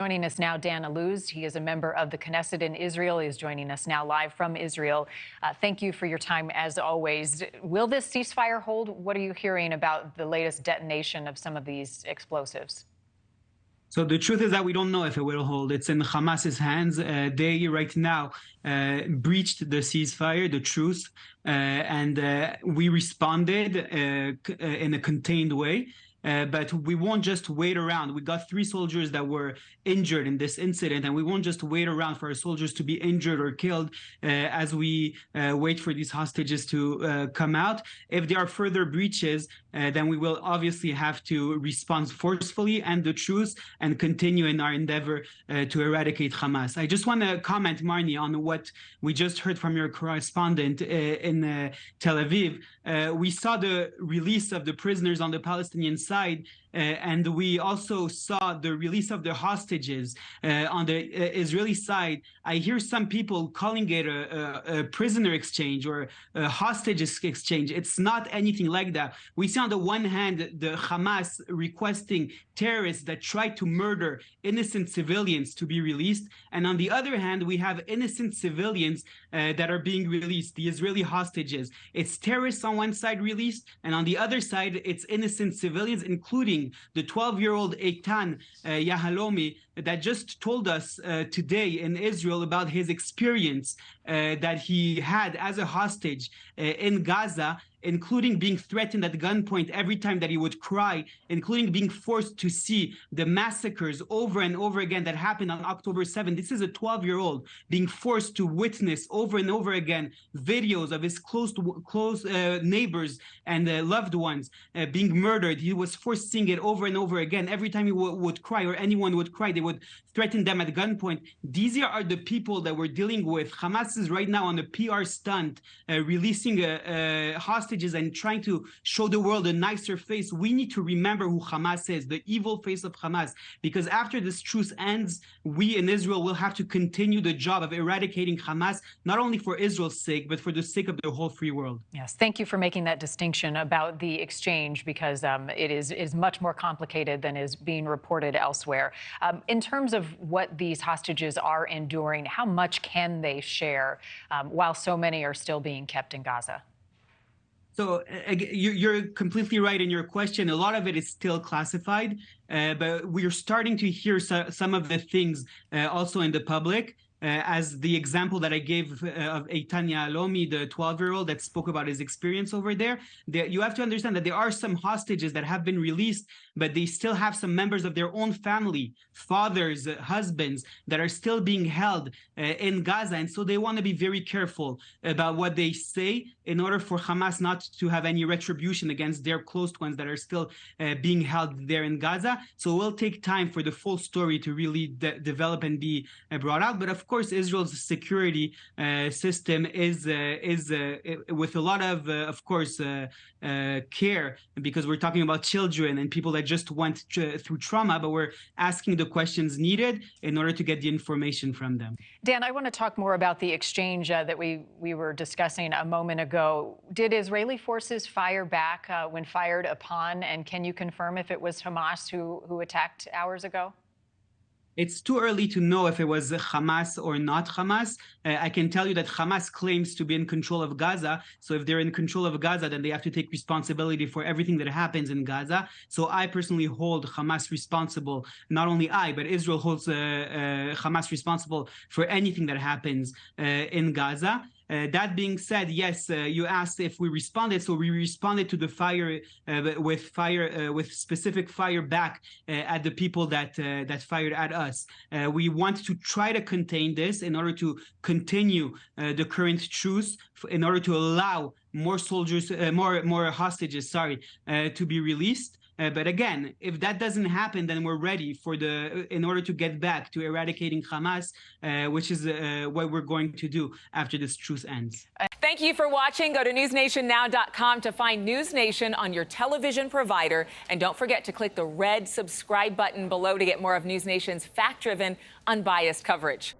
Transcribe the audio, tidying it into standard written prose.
Joining us now, Daniel Illouz. He is a member of the Knesset in Israel. He is joining us now live from Israel. Thank you for your time, as always. Will this ceasefire hold? What are you hearing about the latest detonation of some of these explosives? So the truth is that we don't know if it will hold. It's in Hamas's hands. They right now breached the ceasefire, the truce, and we responded in a contained way. But we won't just wait around. We got 3 soldiers that were injured in this incident, and we won't just wait around for our soldiers to be injured or killed as we wait for these hostages to come out. If there are further breaches, then we will obviously have to respond forcefully, end the truce, and continue in our endeavor to eradicate Hamas. I just want to comment, Marnie, on what we just heard from your correspondent in Tel Aviv. We saw the release of the prisoners on the Palestinian side, and we also saw the release of the hostages on the Israeli side. I hear some people calling it a prisoner exchange or a hostage exchange. It's not anything like that. We see on the one hand the Hamas requesting terrorists that try to murder innocent civilians to be released, and on the other hand we have innocent civilians that are being released, the Israeli hostages. It's terrorists on one side released, and on the other side it's innocent civilians, including the 12-year-old Eitan Yahalomi that just told us today in Israel about his experience that he had as a hostage in Gaza, including being threatened at gunpoint every time that he would cry, including being forced to see the massacres over and over again that happened on October 7th. This is a 12-year-old being forced to witness over and over again videos of his close neighbors and loved ones being murdered. He was forced seeing it over and over again. Every time he would cry or anyone would cry, they would threaten them at gunpoint. These are the people that we're dealing with. Hamas is right now on a PR stunt, releasing hostages and trying to show the world a nicer face. We need to remember who Hamas is, the evil face of Hamas, because after this truce ends, we in Israel will have to continue the job of eradicating Hamas, not only for Israel's sake, but for the sake of the whole free world. Yes, thank you for making that distinction about the exchange, because it is much more complicated than is being reported elsewhere. In terms of what these hostages are enduring, how much can they share while so many are still being kept in Gaza? So you're completely right in your question. A lot of it is still classified, but we're starting to hear some of the things also in the public. As the example that I gave of Eitan Yahalomi, the 12-year-old that spoke about his experience over there, you have to understand that there are some hostages that have been released, but they still have some members of their own family, fathers, husbands, that are still being held in Gaza. And so they want to be very careful about what they say in order for Hamas not to have any retribution against their close ones that are still being held there in Gaza. So it will take time for the full story to really develop and be brought out. But of course, Israel's security system is with a lot of course, care, because we're talking about children and people that just went through trauma, but we're asking the questions needed in order to get the information from them. Dan, I want to talk more about the exchange that we were discussing a moment ago. Did Israeli forces fire back when fired upon, and can you confirm if it was Hamas who attacked hours ago? It's too early to know if it was Hamas or not Hamas. I can tell you that Hamas claims to be in control of Gaza. So if they're in control of Gaza, then they have to take responsibility for everything that happens in Gaza. So I personally hold Hamas responsible. Not only I, but Israel holds Hamas responsible for anything that happens in Gaza. That being said, yes, you asked if we responded. So we responded to the fire with specific fire back at the people that fired at us. We want to try to contain this in order to continue the current truce, in order to allow more soldiers, more hostages, to be released. But again, if that doesn't happen, then we're ready in order to get back to eradicating Hamas, which is what we're going to do after this truce ends. Thank you for watching. Go to newsnationnow.com to find NewsNation on your television provider. And don't forget to click the red subscribe button below to get more of NewsNation's fact-driven, unbiased coverage.